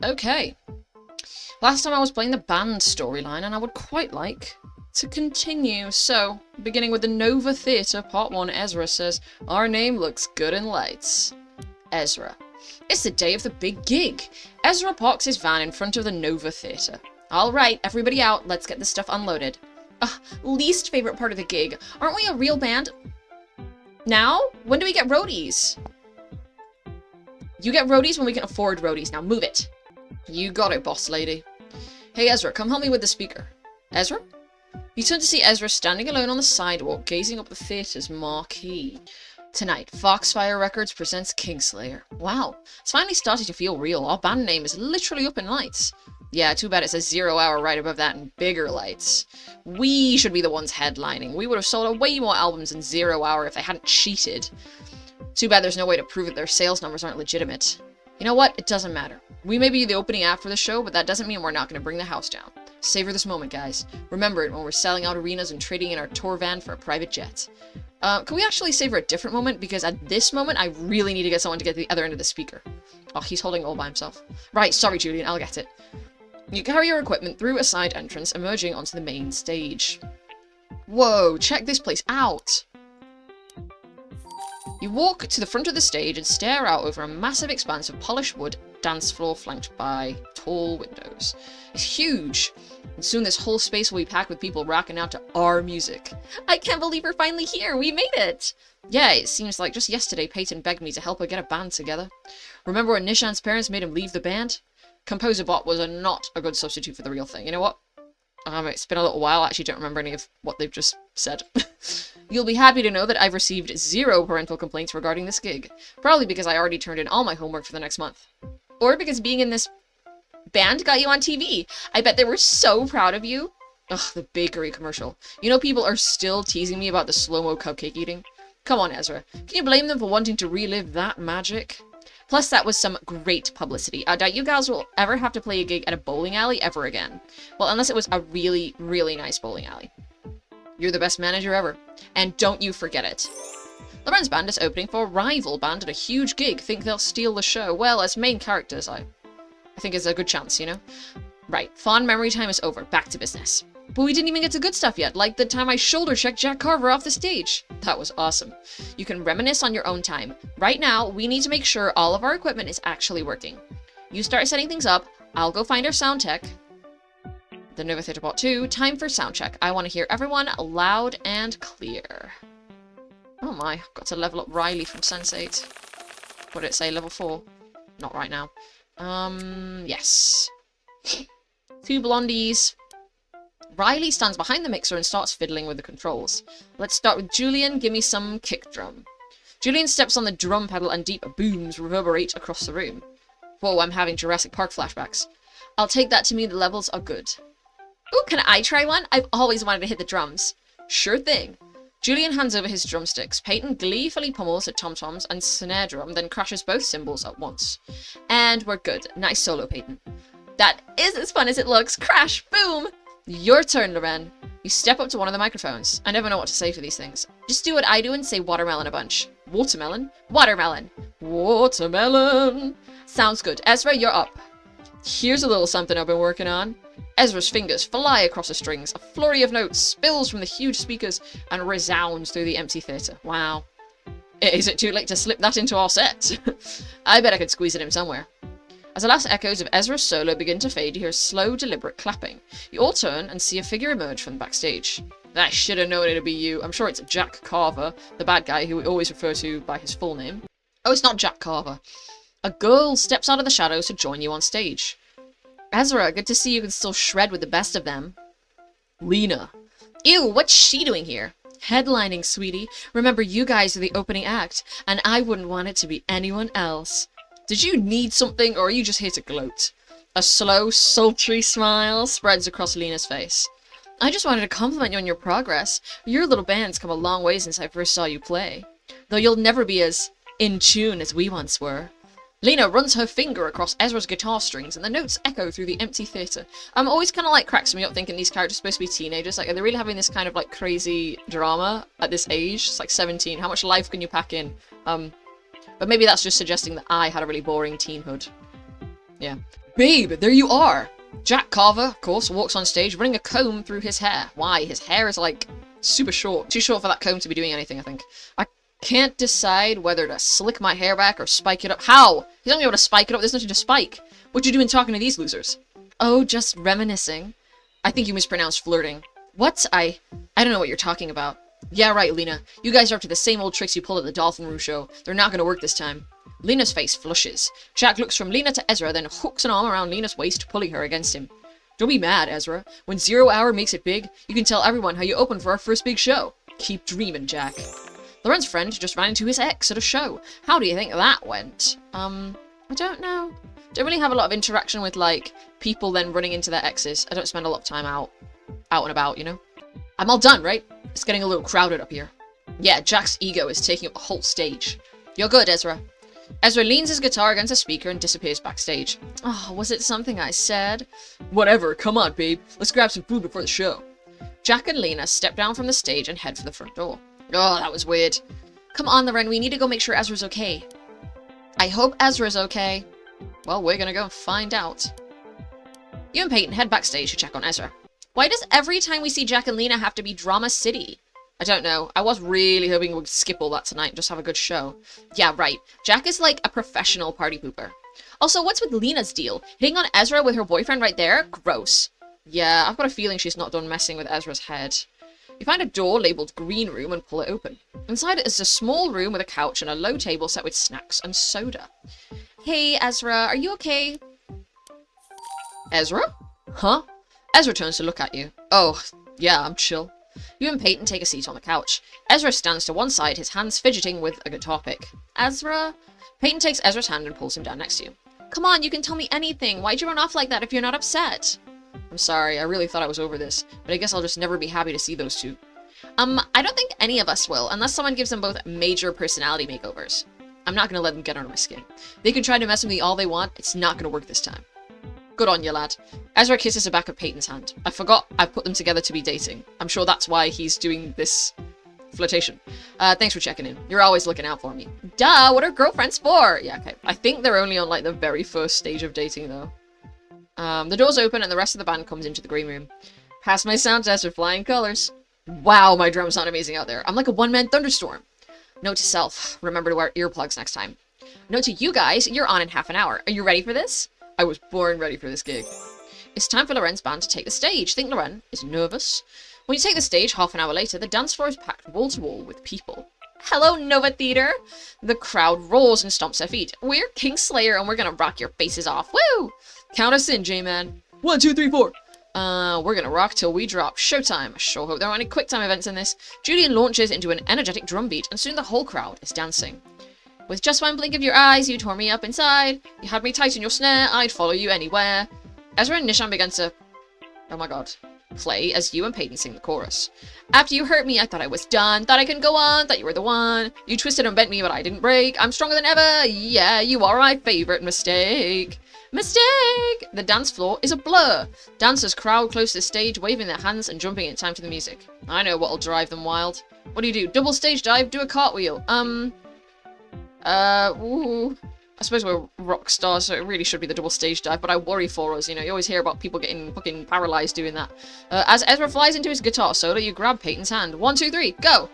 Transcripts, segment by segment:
Okay. Last time I was playing the band storyline, and I would quite like to continue. So, beginning with the Nova Theatre, Part 1, Ezra says, "Our name looks good in lights." Ezra. It's the day of the big gig. Ezra parks his van in front of the Nova Theatre. Alright, everybody out, let's get this stuff unloaded. Least favorite part of the gig. Aren't we a real band? Now? When do we get roadies? You get roadies when we can afford roadies. Now move it. You got it, boss lady. Hey Ezra, come help me with the speaker. Ezra? You turn to see Ezra standing alone on the sidewalk, gazing up the theatre's marquee. Tonight, Foxfire Records presents Kingslayer. Wow, it's finally starting to feel real. Our band name is literally up in lights. Yeah, too bad it says 0 hour right above that in bigger lights. We should be the ones headlining. We would have sold way more albums in 0 hour if they hadn't cheated. Too bad there's no way to prove that their sales numbers aren't legitimate. You know what? It doesn't matter. We may be the opening act for the show, but that doesn't mean we're not going to bring the house down. Savor this moment, guys. Remember it when we're selling out arenas and trading in our tour van for a private jet. Can we actually savor a different moment? Because at this moment, I really need to get someone to get to the other end of the speaker. Oh, he's holding it all by himself. Right, sorry, Julian, I'll get it. You carry your equipment through a side entrance, emerging onto the main stage. Whoa, check this place out! You walk to the front of the stage and stare out over a massive expanse of polished wood dance floor flanked by tall windows. It's huge, and soon this whole space will be packed with people rocking out to our music. I can't believe we're finally here! We made it! Yeah, it seems like just yesterday Peyton begged me to help her get a band together. Remember when Nishan's parents made him leave the band? Composer Bot was not a good substitute for the real thing. You know what? It's been a little while. I actually don't remember any of what they've just said. You'll be happy to know that I've received 0 parental complaints regarding this gig. Probably because I already turned in all my homework for the next month. Or because being in this band got you on TV. I bet they were so proud of you. Ugh, the bakery commercial. You know people are still teasing me about the slow-mo cupcake eating? Come on, Ezra. Can you blame them for wanting to relive that magic? Plus, that was some great publicity. I doubt you guys will ever have to play a gig at a bowling alley ever again. Well, unless it was a really, really nice bowling alley. You're the best manager ever. And don't you forget it. Loren's band is opening for a rival band at a huge gig. Think they'll steal the show? Well, as main characters, I think it's a good chance, you know? Right, fond memory time is over. Back to business. But we didn't even get to good stuff yet, like the time I shoulder-checked Jack Carver off the stage. That was awesome. You can reminisce on your own time. Right now, we need to make sure all of our equipment is actually working. You start setting things up, I'll go find our sound tech. The Nova Theatre Part 2, time for sound check. I want to hear everyone loud and clear. Oh my, got to level up Riley from Sense8. What did it say, level 4? Not right now. Yes. 2 blondies. Riley stands behind the mixer and starts fiddling with the controls. Let's start with Julian. Give me some kick drum. Julian steps on the drum pedal and deep booms reverberate across the room. Whoa, I'm having Jurassic Park flashbacks. I'll take that to mean the levels are good. Ooh, can I try one? I've always wanted to hit the drums. Sure thing. Julian hands over his drumsticks. Peyton gleefully pummels at tom-toms and snare drum, then crashes both cymbals at once. And we're good. Nice solo, Peyton. That is as fun as it looks. Crash! Boom! Your turn, Loren. You step up to one of the microphones. I never know what to say for these things. Just do what I do and say watermelon a bunch. Watermelon? Watermelon. Watermelon. Sounds good. Ezra, you're up. Here's a little something I've been working on. Ezra's fingers fly across the strings. A flurry of notes spills from the huge speakers and resounds through the empty theatre. Wow. Is it too late to slip that into our set? I bet I could squeeze it in somewhere. As the last echoes of Ezra's solo begin to fade, you hear slow, deliberate clapping. You all turn and see a figure emerge from the backstage. I should have known it'd be you. I'm sure it's Jack Carver, the bad guy who we always refer to by his full name. Oh, it's not Jack Carver. A girl steps out of the shadows to join you on stage. Ezra, good to see you can still shred with the best of them. Lena. Ew, what's she doing here? Headlining, sweetie. Remember, you guys are the opening act, and I wouldn't want it to be anyone else. Did you need something, or are you just here to gloat? A slow, sultry smile spreads across Lena's face. I just wanted to compliment you on your progress. Your little band's come a long way since I first saw you play. Though you'll never be as in tune as we once were. Lena runs her finger across Ezra's guitar strings, and the notes echo through the empty theatre. Always kind of like cracks me up thinking these characters are supposed to be teenagers. Like, are they really having this kind of like crazy drama at this age? It's like 17. How much life can you pack in? But maybe that's just suggesting that I had a really boring teenhood. Yeah. Babe, there you are! Jack Carver, of course, walks on stage running a comb through his hair. Why? His hair is, like, super short. Too short for that comb to be doing anything, I think. I can't decide whether to slick my hair back or spike it up. How? He's not able to spike it up. There's nothing to spike. What you doing talking to these losers? Oh, just reminiscing. I think you mispronounced flirting. What? I don't know what you're talking about. Yeah, right, Lena. You guys are up to the same old tricks you pulled at the Dolphin Room show. They're not gonna work this time. Lena's face flushes. Jack looks from Lena to Ezra, then hooks an arm around Lena's waist, pulling her against him. Don't be mad, Ezra. When 0 Hour makes it big, you can tell everyone how you opened for our first big show. Keep dreaming, Jack. Loren's friend just ran into his ex at a show. How do you think that went? I don't know. Don't really have a lot of interaction with, like, people then running into their exes. I don't spend a lot of time out and about, you know? I'm all done, right? It's getting a little crowded up here. Yeah, Jack's ego is taking up the whole stage. You're good, Ezra. Ezra leans his guitar against a speaker and disappears backstage. Oh, was it something I said? Whatever, come on, babe. Let's grab some food before the show. Jack and Lena step down from the stage and head for the front door. Oh, that was weird. Come on, Loren, we need to go make sure Ezra's okay. I hope Ezra's okay. Well, we're gonna go and find out. You and Peyton head backstage to check on Ezra. Why does every time we see Jack and Lena have to be Drama City? I don't know. I was really hoping we'd skip all that tonight and just have a good show. Yeah, right. Jack is like a professional party pooper. Also, what's with Lena's deal? Hitting on Ezra with her boyfriend right there? Gross. Yeah, I've got a feeling she's not done messing with Ezra's head. You find a door labelled Green Room and pull it open. Inside it is a small room with a couch and a low table set with snacks and soda. Hey, Ezra, are you okay? Ezra? Huh? Ezra turns to look at you. Oh, yeah, I'm chill. You and Peyton take a seat on the couch. Ezra stands to one side, his hands fidgeting with a guitar pick. Ezra? Peyton takes Ezra's hand and pulls him down next to you. Come on, you can tell me anything. Why'd you run off like that if you're not upset? I'm sorry, I really thought I was over this, but I guess I'll just never be happy to see those two. I don't think any of us will, unless someone gives them both major personality makeovers. I'm not gonna let them get under my skin. They can try to mess with me all they want, it's not gonna work this time. Good on you, lad. Ezra kisses the back of Peyton's hand. I forgot I put them together to be dating. I'm sure that's why he's doing this flirtation. Thanks for checking in. You're always looking out for me. Duh, what are girlfriends for? Yeah, okay. I think they're only on, like, the very first stage of dating, though. The doors open and the rest of the band comes into the green room. Pass my sound test with flying colors. Wow, my drums sound amazing out there. I'm like a one-man thunderstorm. Note to self, remember to wear earplugs next time. Note to you guys, you're on in half an hour. Are you ready for this? I was born ready for this gig. It's time for Loren's band to take the stage. Think Loren is nervous? When you take the stage half an hour later, the dance floor is packed wall to wall with people. Hello, Nova Theater! The crowd roars and stomps their feet. We're Kingslayer and we're gonna rock your faces off. Woo! Count us in, J-Man. 1, 2, 3, 4. We're gonna rock till we drop. Showtime. I sure hope there aren't any quick time events in this. Julian launches into an energetic drum beat and soon the whole crowd is dancing. With just one blink of your eyes, you tore me up inside. You had me tight in your snare, I'd follow you anywhere. Ezra and Nishan began to, oh my god, play as you and Peyton sing the chorus. After you hurt me, I thought I was done. Thought I couldn't go on, thought you were the one. You twisted and bent me, but I didn't break. I'm stronger than ever. Yeah, you are my favorite mistake. Mistake! The dance floor is a blur. Dancers crowd close to the stage, waving their hands and jumping in time to the music. I know what'll drive them wild. What do? Double stage dive? Do a cartwheel. Ooh. I suppose we're rock stars, so it really should be the double stage dive, but I worry for us, you know, you always hear about people getting fucking paralyzed doing that. As Ezra flies into his guitar solo, you grab Peyton's hand. 1, 2, 3, go!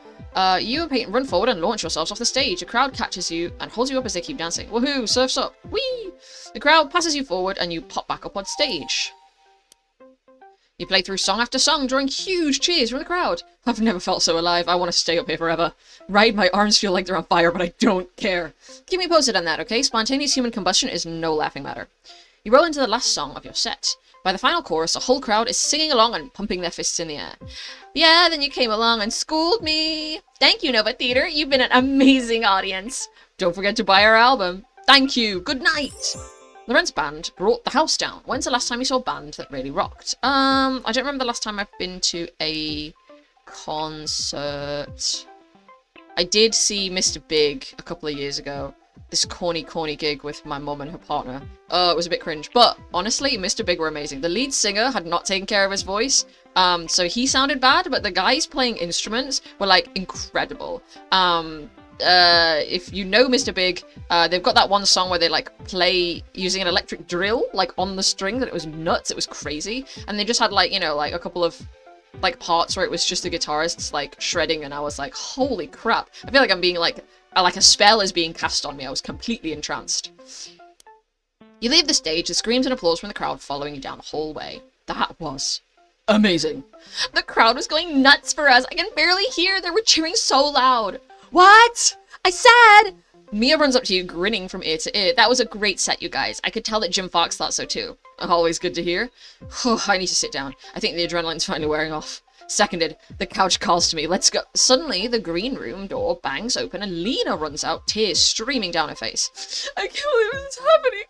You and Peyton run forward and launch yourselves off the stage. The crowd catches you and holds you up as they keep dancing. Woohoo! Surf's up! Whee! The crowd passes you forward and you pop back up on stage. You play through song after song, drawing huge cheers from the crowd. I've never felt so alive. I want to stay up here forever. Right, my arms feel like they're on fire, but I don't care. Keep me posted on that, okay? Spontaneous human combustion is no laughing matter. You roll into the last song of your set. By the final chorus, the whole crowd is singing along and pumping their fists in the air. Yeah, then you came along and schooled me. Thank you, Nova Theater. You've been an amazing audience. Don't forget to buy our album. Thank you. Good night. Loren's band brought the house down. When's the last time you saw a band that really rocked? I don't remember the last time I've been to a concert. I did see Mr. Big a couple of years ago. This corny gig with my mum and her partner. It was a bit cringe. But honestly, Mr. Big were amazing. The lead singer had not taken care of his voice. So he sounded bad, but the guys playing instruments were like incredible. if you know Mr. Big, they've got that one song where they like play using an electric drill like on the strings, and it was nuts. It was crazy. And they just had like, you know, like a couple of like parts where it was just the guitarists like shredding, and I was like, holy crap. I feel like I'm being like a spell is being cast on me. I was completely entranced. You leave the stage, the screams and applause from the crowd following you down the hallway. That was amazing. The crowd was going nuts for us. I can barely hear. They were cheering so loud. What? I said! Mia runs up to you, grinning from ear to ear. That was a great set, you guys. I could tell that Jim Fox thought so too. Always good to hear. I need to sit down. I think the adrenaline's finally wearing off. Seconded. The couch calls to me. Let's go. Suddenly, the green room door bangs open and Lena runs out, tears streaming down her face. I can't believe this is happening.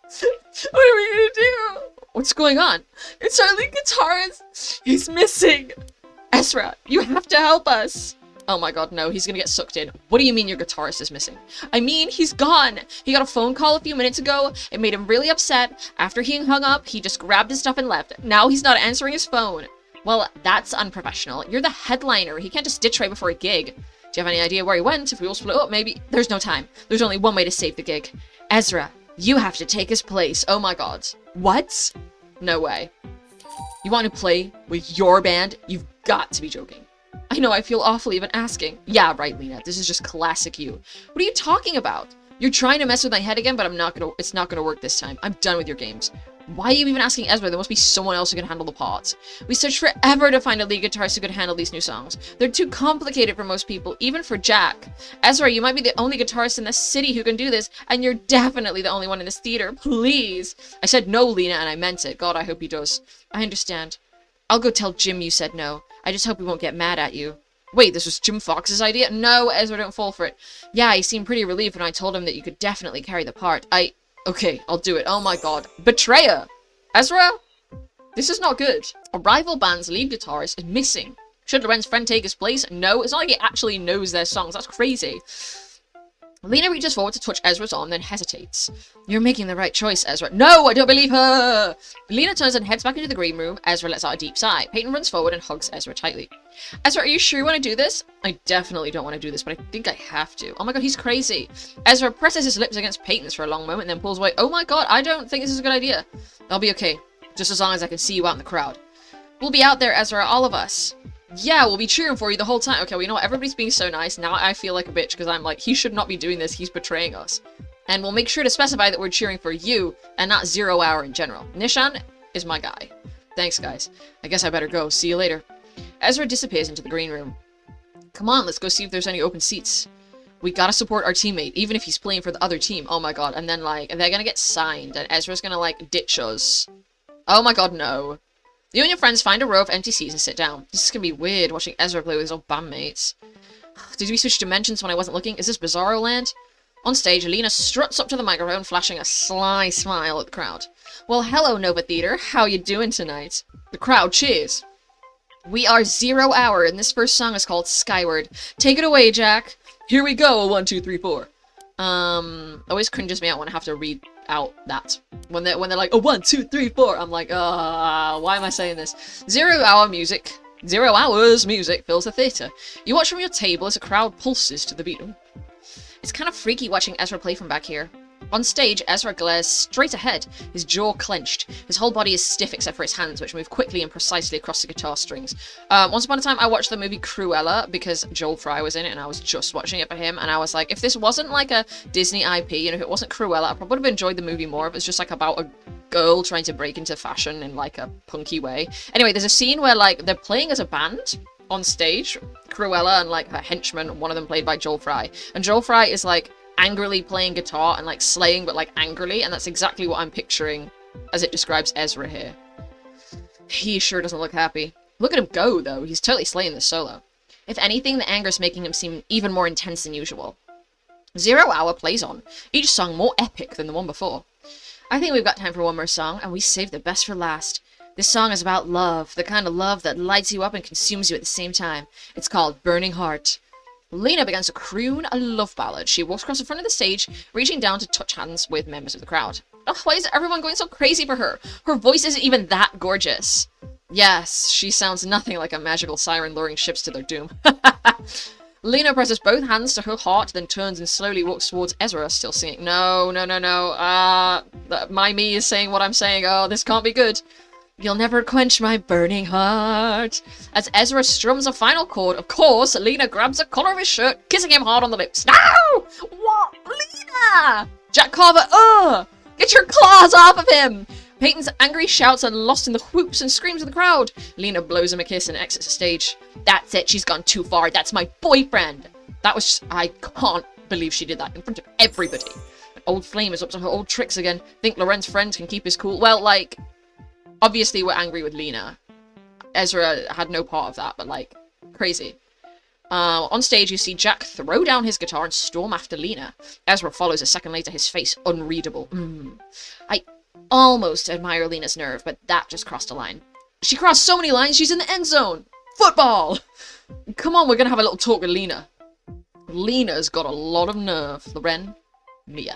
What are we gonna do? What's going on? It's our lead guitarist. He's missing. Ezra, you have to help us. Oh my god, no, he's gonna get sucked in. What do you mean your guitarist is missing? I mean, he's gone! He got a phone call a few minutes ago. It made him really upset. After he hung up, he just grabbed his stuff and left. Now he's not answering his phone. Well, that's unprofessional. You're the headliner. He can't just ditch right before a gig. Do you have any idea where he went? If we all split up, maybe... There's no time. There's only one way to save the gig. Ezra, you have to take his place. Oh my god. What? No way. You want to play with your band? You've got to be joking. I know, I feel awful even asking. Yeah, right, Lena. This is just classic you. What are you talking about? You're trying to mess with my head again, but it's not gonna work this time. I'm done with your games. Why are you even asking Ezra? There must be someone else who can handle the part. We searched forever to find a lead guitarist who could handle these new songs. They're too complicated for most people, even for Jack. Ezra, you might be the only guitarist in the city who can do this, and you're definitely the only one in this theater. Please. I said no, Lena, and I meant it. God, I hope he does. I understand. I'll go tell Jim you said no. I just hope he won't get mad at you. Wait, this was Jim Fox's idea? No, Ezra, don't fall for it. Yeah, he seemed pretty relieved when I told him that you could definitely carry the part. Okay, I'll do it. Oh my god. Betrayer! Ezra? This is not good. A rival band's lead guitarist is missing. Should Loren's friend take his place? No, it's not like he actually knows their songs. That's crazy. Lena reaches forward to touch Ezra's arm, then hesitates. You're making the right choice, Ezra. No, I don't believe her! Lena turns and heads back into the green room. Ezra lets out a deep sigh. Peyton runs forward and hugs Ezra tightly. Ezra, are you sure you want to do this? I definitely don't want to do this, but I think I have to. Oh my god, he's crazy. Ezra presses his lips against Peyton's for a long moment, then pulls away. Oh my god, I don't think this is a good idea. I'll be okay, just as long as I can see you out in the crowd. We'll be out there, Ezra, all of us. Yeah, we'll be cheering for you the whole time. Okay, well, you know what? Everybody's being so nice. Now I feel like a bitch because I'm like, he should not be doing this. He's betraying us. And we'll make sure to specify that we're cheering for you and not 0 Hour in general. Nishan is my guy. Thanks, guys. I guess I better go. See you later. Ezra disappears into the green room. Come on, let's go see if there's any open seats. We gotta support our teammate, even if he's playing for the other team. Oh my god. And then, like, they're gonna get signed, and Ezra's gonna, like, ditch us. Oh my god, no. You and your friends find a row of empty seats and sit down. This is gonna be weird, watching Ezra play with his old bandmates. Did we switch dimensions when I wasn't looking? Is this Bizarro Land? On stage, Alina struts up to the microphone, flashing a sly smile at the crowd. Well, hello, Nova Theater. How you doing tonight? The crowd cheers. We are 0 Hour, and this first song is called Skyward. Take it away, Jack. Here we go, 1, 2, 3, 4. Always cringes me out when I have to read out that. When they're like, oh, 1, 2, 3, 4. I'm like, why am I saying this? 0 Hour music. 0 Hours music fills the theater. You watch from your table as a crowd pulses to the beat. It's kind of freaky watching Ezra play from back here. On stage, Ezra glares straight ahead, his jaw clenched. His whole body is stiff except for his hands, which move quickly and precisely across the guitar strings. Once upon a time, I watched the movie Cruella because Joel Fry was in it, and I was just watching it for him, and I was like, if this wasn't like a Disney IP, and if it wasn't Cruella, I probably would have enjoyed the movie more if it's just like about a girl trying to break into fashion in like a punky way. Anyway, there's a scene where like they're playing as a band on stage, Cruella and like her henchman, one of them played by Joel Fry, and Joel Fry is like angrily playing guitar and like slaying, but like angrily, and that's exactly what I'm picturing as it describes Ezra here. He sure doesn't look happy. Look at him go, though. He's totally slaying this solo. If anything, the anger is making him seem even more intense than usual. 0 Hour plays on, each song more epic than the one before. I think we've got time for one more song, and we saved the best for last. This song is about love, the kind of love that lights you up and consumes you at the same time. It's called Burning Heart. Lena begins to croon a love ballad. She walks across the front of the stage, reaching down to touch hands with members of the crowd. Ugh, why is everyone going so crazy for her? Her voice isn't even that gorgeous. Yes, she sounds nothing like a magical siren luring ships to their doom. Lena presses both hands to her heart, then turns and slowly walks towards Ezra, still singing. No. My me is saying what I'm saying. Oh, this can't be good. You'll never quench my burning heart. As Ezra strums a final chord, of course, Lena grabs the collar of his shirt, kissing him hard on the lips. No! What? Lena! Jack Carver, get your claws off of him! Peyton's angry shouts are lost in the whoops and screams of the crowd. Lena blows him a kiss and exits the stage. That's it, she's gone too far. That's my boyfriend. That was just, I can't believe she did that in front of everybody. An old flame is up to her old tricks again. Think Loren's friend can keep his cool? Well, like, obviously we're angry with Lena. Ezra had no part of that, but like, crazy. On stage, you see Jack throw down his guitar and storm after Lena. Ezra follows a second later, his face unreadable. I almost admire Lena's nerve, but that just crossed a line. She crossed so many lines, she's in the end zone! Football! Come on, we're gonna have a little talk with Lena. Lena's got a lot of nerve. Loren, Mia.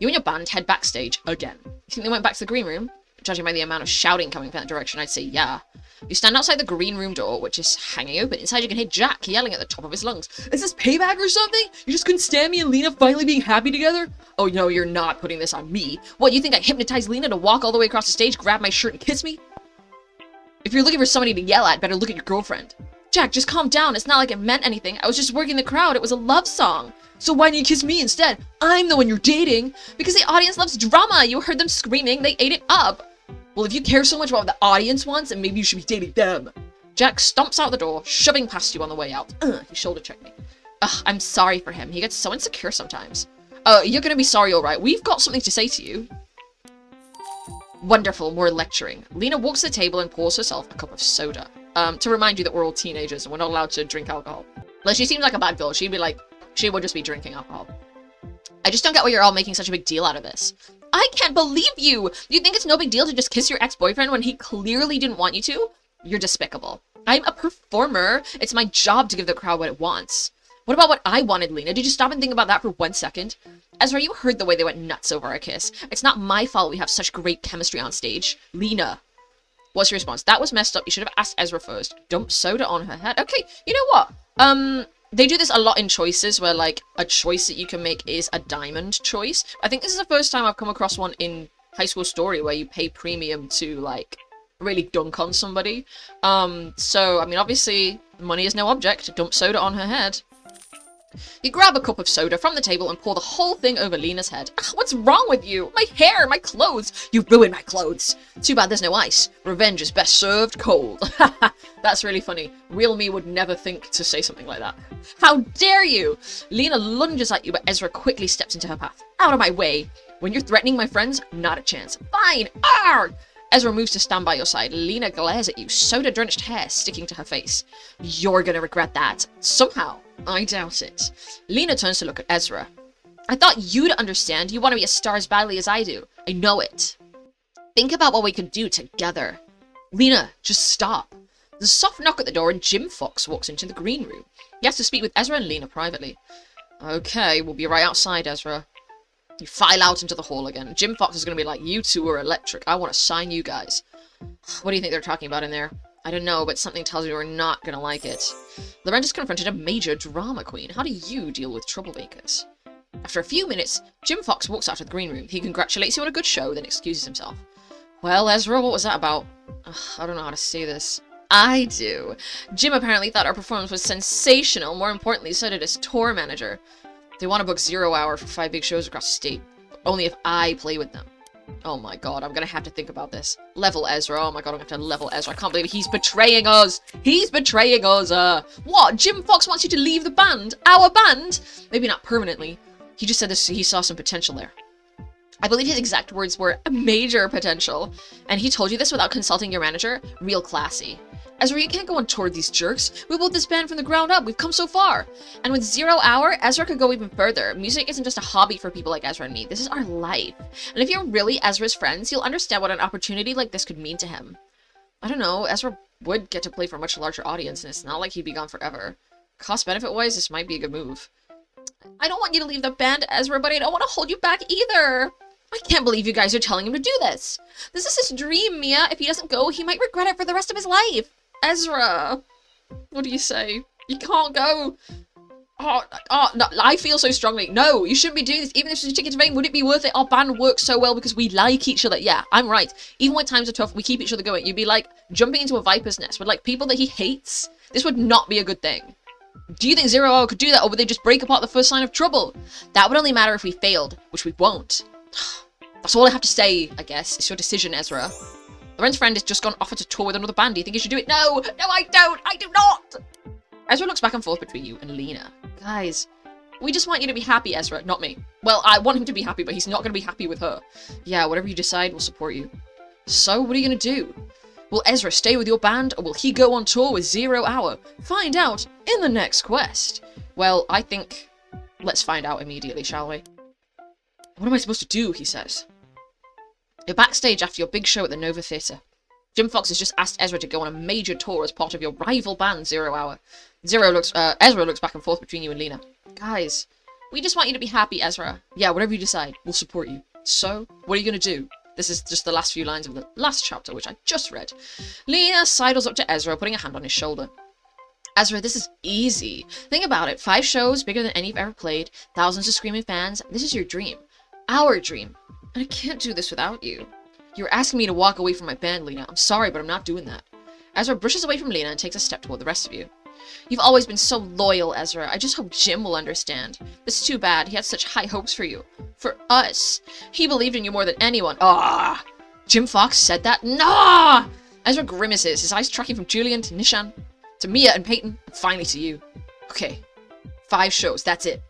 You and your band head backstage again. You think they went back to the green room? Judging by the amount of shouting coming from that direction, I'd say yeah. You stand outside the green room door, which is hanging open. Inside, you can hear Jack yelling at the top of his lungs. Is this payback or something? You just couldn't stand me and Lena finally being happy together? Oh, no, you're not putting this on me. What, you think I hypnotized Lena to walk all the way across the stage, grab my shirt, and kiss me? If you're looking for somebody to yell at, better look at your girlfriend. Jack, just calm down. It's not like it meant anything. I was just working the crowd. It was a love song. So why didn't you kiss me instead? I'm the one you're dating. Because the audience loves drama. You heard them screaming. They ate it up. Well, if you care so much about what the audience wants, then maybe you should be dating them. Jack stomps out the door, shoving past you on the way out. He shoulder checked me. I'm sorry for him. He gets so insecure sometimes. You're gonna be sorry, alright. We've got something to say to you. Wonderful, more lecturing. Lena walks to the table and pours herself a cup of soda. To remind you that we're all teenagers and we're not allowed to drink alcohol. Like, she seems like a bad girl. She would just be drinking alcohol. I just don't get why you're all making such a big deal out of this. I can't believe you! You think it's no big deal to just kiss your ex-boyfriend when he clearly didn't want you to? You're despicable. I'm a performer. It's my job to give the crowd what it wants. What about what I wanted, Lena? Did you stop and think about that for 1 second? Ezra, you heard the way they went nuts over our kiss. It's not my fault we have such great chemistry on stage. Lena. What's your response? That was messed up. You should have asked Ezra first. Dump soda on her head. Okay, you know what? They do this a lot in choices where, like, a choice that you can make is a diamond choice. I think this is the first time I've come across one in High School Story where you pay premium to, like, really dunk on somebody. So, I mean, obviously, money is no object. Dump soda on her head. You grab a cup of soda from the table and pour the whole thing over Lena's head. What's wrong with you? My hair, my clothes. You ruined my clothes. Too bad there's no ice. Revenge is best served cold. That's really funny. Real me would never think to say something like that. How dare you? Lena lunges at you, but Ezra quickly steps into her path. Out of my way. When you're threatening my friends, not a chance. Fine. Arrgh! Ezra moves to stand by your side. Lena glares at you, soda-drenched hair sticking to her face. You're gonna regret that. Somehow. I doubt it. Lena turns to look at Ezra. I thought you'd understand. You want to be a star as badly as I do. I know it. Think about what we could do together. Lena, just stop. There's a soft knock at the door and Jim Fox walks into the green room. He has to speak with Ezra and Lena privately. Okay, we'll be right outside, Ezra. You file out into the hall again. Jim Fox is going to be like, you two are electric. I want to sign you guys. What do you think they're talking about in there? I don't know, but something tells me we're not going to like it. Loren just confronted a major drama queen. How do you deal with troublemakers? After a few minutes, Jim Fox walks out of the green room. He congratulates you on a good show, then excuses himself. Well, Ezra, what was that about? I don't know how to say this. I do. Jim apparently thought our performance was sensational. More importantly, so did his tour manager. They want to book 0 Hour for 5 big shows across the state. Only if I play with them. Oh my god, I'm gonna have to think about this. Level Ezra. Oh my god, I'm gonna have to level Ezra. I can't believe he's betraying us. He's betraying us. What? Jim Fox wants you to leave the band? Our band? Maybe not permanently. He just said this. He saw some potential there. I believe his exact words were major potential. And he told you this without consulting your manager? Real classy. Ezra, you can't go on tour with these jerks. We built this band from the ground up. We've come so far. And with 0 Hour, Ezra could go even further. Music isn't just a hobby for people like Ezra and me. This is our life. And if you're really Ezra's friends, you'll understand what an opportunity like this could mean to him. I don't know. Ezra would get to play for a much larger audience, and it's not like he'd be gone forever. Cost-benefit-wise, this might be a good move. I don't want you to leave the band, Ezra, but I don't want to hold you back either. I can't believe you guys are telling him to do this. This is his dream, Mia. If he doesn't go, he might regret it for the rest of his life. Ezra, what do you say? You can't go. No, I feel so strongly. No, you shouldn't be doing this. Even if it's a ticket to fame, would it be worth it? Our band works so well because we like each other. Yeah, I'm right. Even when times are tough, we keep each other going. You'd be like jumping into a viper's nest with like people that he hates. This would not be a good thing. Do you think Zero Hour could do that, or would they just break apart the first sign of trouble? That would only matter if we failed, which we won't. That's all I have to say, I guess. It's your decision, Ezra. Loren's friend has just gone off to tour with another band. Do you think you should do it? No! No, I don't! I do not! Ezra looks back and forth between you and Lena. Guys, we just want you to be happy, Ezra, not me. Well, I want him to be happy, but he's not going to be happy with her. Yeah, whatever you decide, we'll support you. So, what are you going to do? Will Ezra stay with your band, or will he go on tour with 0 Hour? Find out in the next quest. Well, I think... let's find out immediately, shall we? What am I supposed to do, he says. You're backstage after your big show at the Nova Theatre. Jim Fox has just asked Ezra to go on a major tour as part of your rival band, 0 Hour. Ezra looks back and forth between you and Lena. Guys, we just want you to be happy, Ezra. Yeah, whatever you decide, we'll support you. So, what are you going to do? This is just the last few lines of the last chapter, which I just read. Lena sidles up to Ezra, putting a hand on his shoulder. Ezra, this is easy. Think about it. 5 shows, bigger than any you've ever played. Thousands of screaming fans. This is your dream. Our dream. And I can't do this without you. You're asking me to walk away from my band, Lena. I'm sorry, but I'm not doing that. Ezra brushes away from Lena and takes a step toward the rest of you. You've always been so loyal, Ezra. I just hope Jim will understand. It's too bad. He had such high hopes for you. For us. He believed in you more than anyone. Ah! Jim Fox said that? Nah! Ezra grimaces, his eyes tracking from Julian to Nishan, to Mia and Peyton, and finally to you. Okay. 5 shows, that's it.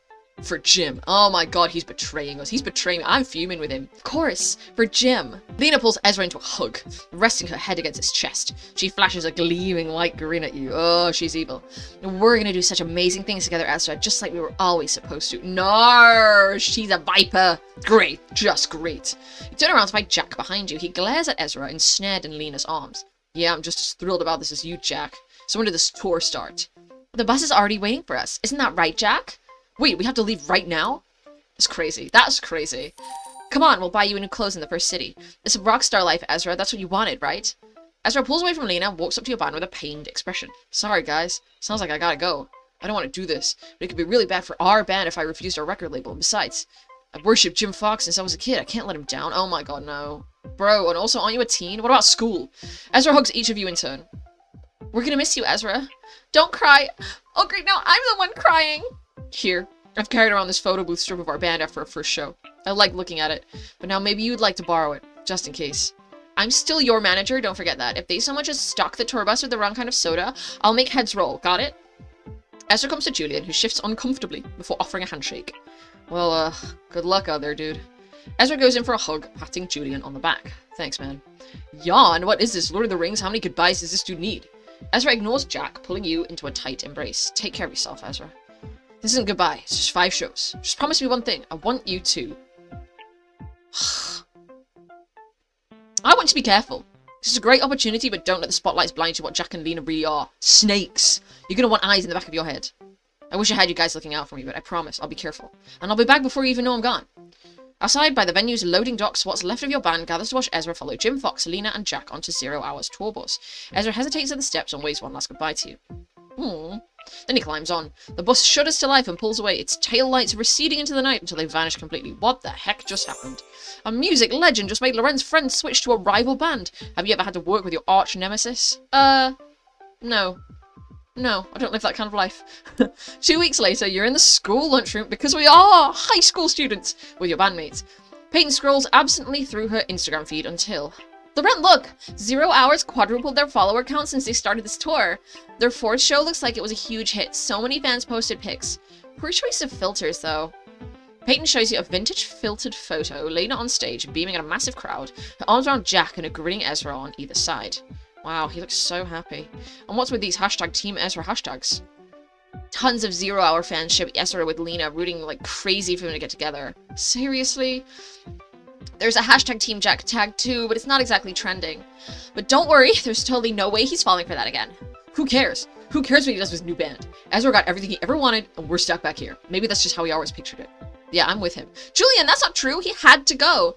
For Jim. Oh my god, he's betraying us. He's betraying me. I'm fuming with him. Of course, for Jim. Lena pulls Ezra into a hug, resting her head against his chest. She flashes a gleaming light grin at you. Oh, she's evil. We're gonna do such amazing things together, Ezra, just like we were always supposed to. No, she's a viper. Great, just great. You turn around to find Jack behind you. He glares at Ezra, ensnared in Lena's arms. Yeah, I'm just as thrilled about this as you, Jack. So when did this tour start? The bus is already waiting for us. Isn't that right, Jack? Wait, we have to leave right now? That's crazy. That's crazy. Come on, we'll buy you new clothes in the first city. It's a rockstar life, Ezra. That's what you wanted, right? Ezra pulls away from Lena and walks up to your band with a pained expression. Sorry, guys. Sounds like I gotta go. I don't want to do this, but it could be really bad for our band if I refused our record label. And besides, I've worshipped Jim Fox since I was a kid. I can't let him down. Oh my god, no. Bro, and also, aren't you a teen? What about school? Ezra hugs each of you in turn. We're gonna miss you, Ezra. Don't cry. Oh, great, no, I'm the one crying. Here, I've carried around this photo booth strip of our band after our first show. I like looking at it, but now maybe you'd like to borrow it, just in case. I'm still your manager, don't forget that. If they so much as stock the tour bus with the wrong kind of soda, I'll make heads roll, got it? Ezra comes to Julian, who shifts uncomfortably before offering a handshake. Well, good luck out there, dude. Ezra goes in for a hug, patting Julian on the back. Thanks, man. Yawn, what is this? Lord of the Rings? How many goodbyes does this dude need? Ezra ignores Jack, pulling you into a tight embrace. Take care of yourself, Ezra. This isn't goodbye, it's just 5 shows. Just promise me one thing. I want you to... I want you to be careful. This is a great opportunity, but don't let the spotlights blind you to what Jack and Lena really are. Snakes! You're gonna want eyes in the back of your head. I wish I had you guys looking out for me, but I promise, I'll be careful. And I'll be back before you even know I'm gone. Outside, by the venue's loading docks, what's left of your band gathers to watch Ezra follow Jim Fox, Lena, and Jack onto 0 Hour's tour bus. Ezra hesitates at the steps and waves one last goodbye to you. Then he climbs on. The bus shudders to life and pulls away, its tail lights receding into the night until they vanish completely. What the heck just happened? A music legend just made Loren's friend switch to a rival band. Have you ever had to work with your arch nemesis? No. No, I don't live that kind of life. 2 weeks later, you're in the school lunchroom because we are high school students with your bandmates. Peyton scrolls absently through her Instagram feed until... Loren, look! 0 Hours quadrupled their follower count since they started this tour. Their 4th show looks like it was a huge hit. So many fans posted pics. Poor choice of filters, though. Peyton shows you a vintage filtered photo, Lena on stage, beaming at a massive crowd, her arms around Jack and a grinning Ezra on either side. Wow, he looks so happy. And what's with these hashtag Team Ezra hashtags? Tons of 0 Hour fans ship Ezra with Lena, rooting like crazy for them to get together. Seriously? There's a hashtag Team Jack tag too, but it's not exactly trending. But don't worry, there's totally no way he's falling for that again. Who cares? Who cares what he does with his new band? Ezra got everything he ever wanted, and we're stuck back here. Maybe that's just how he always pictured it. Yeah, I'm with him. Julian, that's not true! He had to go!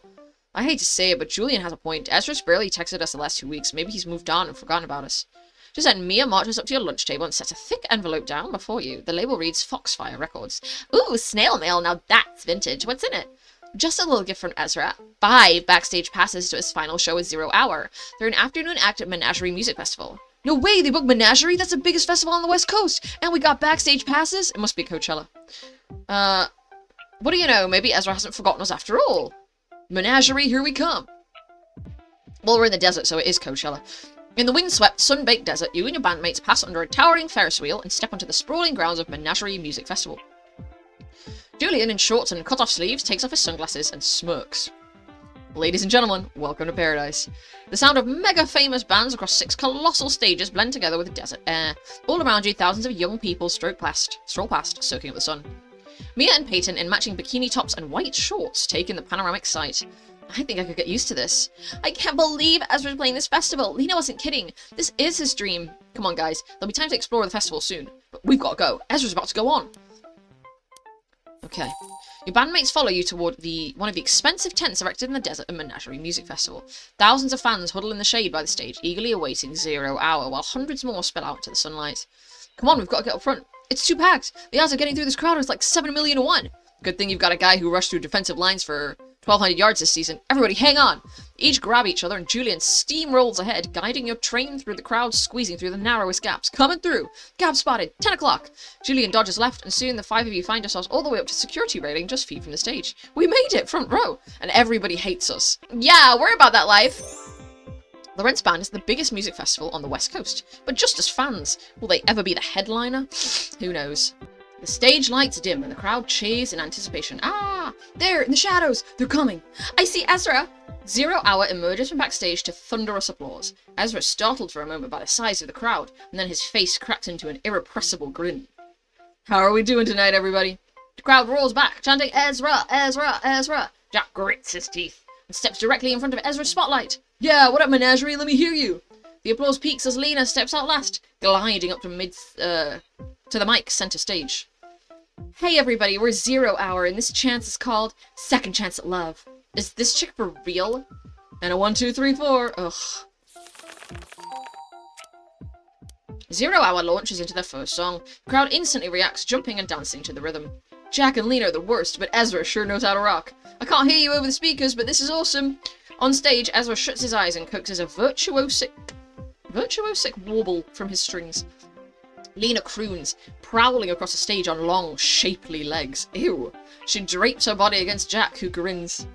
I hate to say it, but Julian has a point. Ezra's barely texted us the last 2 weeks. Maybe he's moved on and forgotten about us. Just then, Mia marches up to your lunch table and sets a thick envelope down before you. The label reads Foxfire Records. Ooh, snail mail, now that's vintage. What's in it? Just a little gift from Ezra. 5 backstage passes to his final show at 0 Hour. They're an afternoon act at Menagerie Music Festival. No way, they booked Menagerie? That's the biggest festival on the West Coast. And we got backstage passes? It must be Coachella. What do you know? Maybe Ezra hasn't forgotten us after all. Menagerie, here we come. Well, we're in the desert, so it is Coachella. In the windswept, sun-baked desert, you and your bandmates pass under a towering Ferris wheel and step onto the sprawling grounds of Menagerie Music Festival. Julian, in shorts and cut-off sleeves, takes off his sunglasses and smirks. Ladies and gentlemen, welcome to paradise. The sound of mega-famous bands across 6 colossal stages blend together with the desert air. All around you, thousands of young people stroll past, soaking up the sun. Mia and Peyton, in matching bikini tops and white shorts, take in the panoramic sight. I think I could get used to this. I can't believe Ezra's playing this festival. Lena wasn't kidding. This is his dream. Come on, guys. There'll be time to explore the festival soon. But we've got to go. Ezra's about to go on. Okay. Your bandmates follow you toward one of the expensive tents erected in the desert at Menagerie Music Festival. Thousands of fans huddle in the shade by the stage, eagerly awaiting 0 Hour, while hundreds more spill out into the sunlight. Come on, we've got to get up front. It's too packed. The odds of getting through this crowd is like 7 million to 1. Good thing you've got a guy who rushed through defensive lines for 1,200 yards this season. Everybody hang on! Each grab each other and Julian steamrolls ahead, guiding your train through the crowd, squeezing through the narrowest gaps. Coming through! Gap spotted! 10 o'clock! Julian dodges left, and soon the 5 of you find yourselves all the way up to security railing just feet from the stage. We made it! Front row! And everybody hates us. Yeah, we're about that life! The Rents Band is the biggest music festival on the West Coast, but just as fans. Will they ever be the headliner? Who knows? The stage lights dim and the crowd cheers in anticipation. Ah! There, in the shadows! They're coming! I see Ezra! 0 Hour emerges from backstage to thunderous applause. Ezra is startled for a moment by the size of the crowd, and then his face cracks into an irrepressible grin. How are we doing tonight, everybody? The crowd roars back, chanting, Ezra! Ezra! Ezra! Jack grits his teeth and steps directly in front of Ezra's spotlight. Yeah, what up, Menagerie? Let me hear you! The applause peaks as Lena steps out last, gliding up to the mic center stage. Hey everybody, we're 0 Hour, and this chance is called Second Chance at Love. Is this chick for real? And a 1, 2, 3, 4. Ugh. 0 Hour launches into their first song. The crowd instantly reacts, jumping and dancing to the rhythm. Jack and Lena are the worst, but Ezra sure knows how to rock. I can't hear you over the speakers, but this is awesome. On stage, Ezra shuts his eyes and coaxes a virtuosic warble from his strings. Lena croons, prowling across the stage on long, shapely legs. Ew. She drapes her body against Jack, who grins.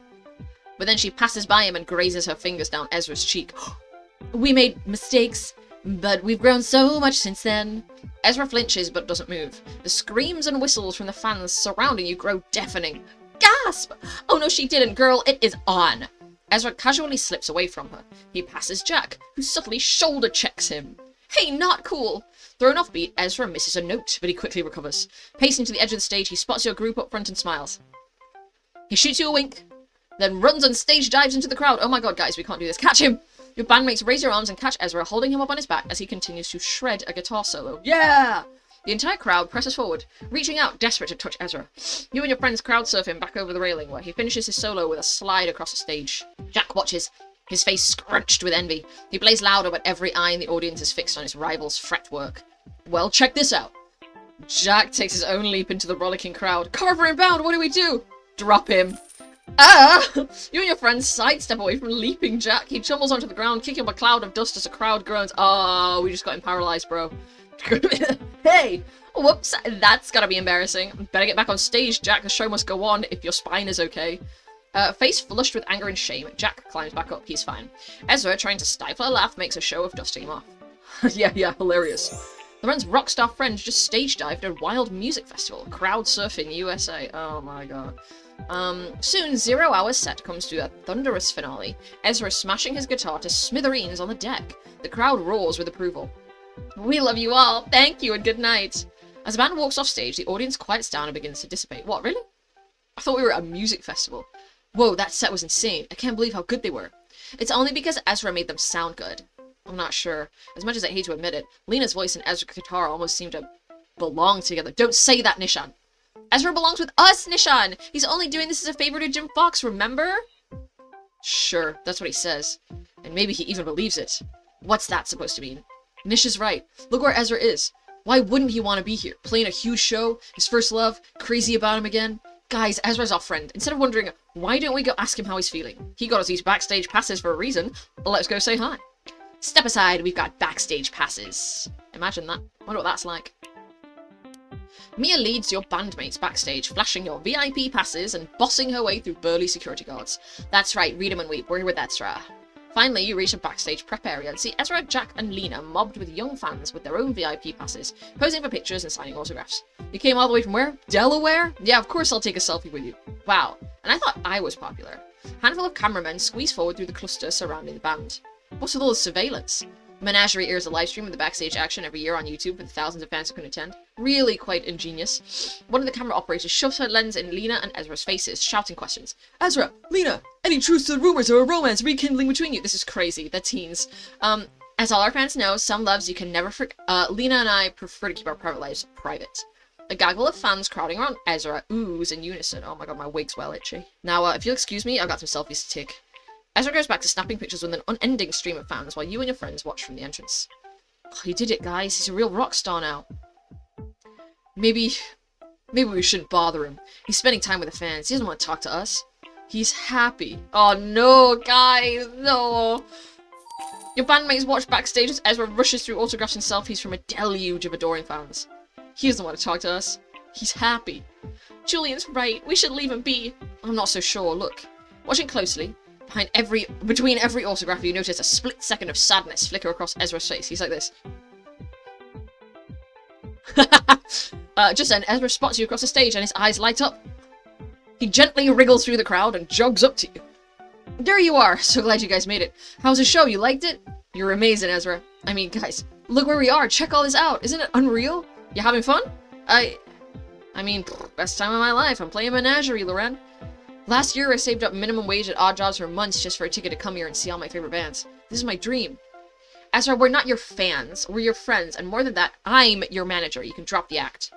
But then she passes by him and grazes her fingers down Ezra's cheek. We made mistakes, but we've grown so much since then. Ezra flinches but doesn't move. The screams and whistles from the fans surrounding you grow deafening. Gasp! Oh no, she didn't, girl. It is on. Ezra casually slips away from her. He passes Jack, who subtly shoulder checks him. Hey, not cool! Thrown off beat, Ezra misses a note, but he quickly recovers. Pacing to the edge of the stage, he spots your group up front and smiles. He shoots you a wink, then runs on stage dives into the crowd. Oh my god, guys, we can't do this. Catch him! Your bandmates raise your arms and catch Ezra, holding him up on his back as he continues to shred a guitar solo. Yeah! The entire crowd presses forward, reaching out, desperate to touch Ezra. You and your friends crowd surf him back over the railing, where he finishes his solo with a slide across the stage. Jack watches, his face scrunched with envy. He plays louder, but every eye in the audience is fixed on his rival's fretwork. Well, check this out. Jack takes his own leap into the rollicking crowd. Carver inbound, what do we do? Drop him. Ah! You and your friends sidestep away from leaping Jack. He tumbles onto the ground, kicking up a cloud of dust as the crowd groans. Oh, we just got him paralyzed, bro. Hey! Whoops, that's gotta be embarrassing. Better get back on stage, Jack. The show must go on if your spine is okay. Face flushed with anger and shame, Jack climbs back up. He's fine. Ezra, trying to stifle a laugh, makes a show of dusting him off. yeah, hilarious. Loren's rockstar friend just stage dived at a wild music festival. Crowd surfing USA. Oh my god. Soon 0 Hour's set comes to a thunderous finale. Ezra smashing his guitar to smithereens on the deck. The crowd roars with approval. We love you all. Thank you and good night. As the band walks off stage, the audience quiets down and begins to dissipate. What, really? I thought we were at a music festival. Whoa, that set was insane. I can't believe how good they were. It's only because Ezra made them sound good. I'm not sure. As much as I hate to admit it, Lena's voice and Ezra's guitar almost seem to belong together. Don't say that, Nishan. Ezra belongs with us, Nishan! He's only doing this as a favor to Jim Fox, remember? Sure, that's what he says. And maybe he even believes it. What's that supposed to mean? Nish is right. Look where Ezra is. Why wouldn't he want to be here? Playing a huge show? His first love? Crazy about him again? Guys, Ezra's our friend. Instead of wondering, why don't we go ask him how he's feeling? He got us these backstage passes for a reason. Let's go say hi. Step aside, we've got backstage passes. Imagine that. Wonder what that's like. Mia leads your bandmates backstage, flashing your VIP passes and bossing her way through burly security guards. That's right, read 'em and weep. We're with Ezra. Finally, you reach a backstage prep area and see Ezra, Jack, and Lena mobbed with young fans with their own VIP passes, posing for pictures and signing autographs. You came all the way from where? Delaware? Yeah, of course I'll take a selfie with you. Wow, and I thought I was popular. A handful of cameramen squeeze forward through the cluster surrounding the band. What's with all the surveillance? Menagerie airs a live stream of the backstage action every year on YouTube with thousands of fans who can attend. Really quite ingenious. One of the camera operators shoves her lens in Lena and Ezra's faces, shouting questions. Ezra! Lena! Any truth to the rumors of a romance rekindling between you? This is crazy. They're teens. As all our fans know, some loves you can never forget. Lena and I prefer to keep our private lives private. A gaggle of fans crowding around Ezra oohs in unison. Oh my god, my wig's well itchy. Now, if you'll excuse me, I've got some selfies to take. Ezra goes back to snapping pictures with an unending stream of fans while you and your friends watch from the entrance. Oh, he did it, guys. He's a real rock star now. Maybe we shouldn't bother him. He's spending time with the fans. He doesn't want to talk to us. He's happy. Oh no, guys, no. Your bandmates watch backstage as Ezra rushes through autographs and selfies from a deluge of adoring fans. He doesn't want to talk to us. He's happy. Julian's right. We should leave him be. I'm not so sure. Look. Watching closely, between every autograph, you notice a split second of sadness flicker across Ezra's face. He's like this. Just then, Ezra spots you across the stage and his eyes light up. He gently wriggles through the crowd and jogs up to you. There you are. So glad you guys made it. How's the show? You liked it? You're amazing, Ezra. I mean, guys, look where we are. Check all this out. Isn't it unreal? You having fun? I mean, best time of my life. I'm playing Menagerie, Loren. Last year, I saved up minimum wage at odd jobs for months just for a ticket to come here and see all my favorite bands. This is my dream. Ezra, we're not your fans. We're your friends. And more than that, I'm your manager. You can drop the act.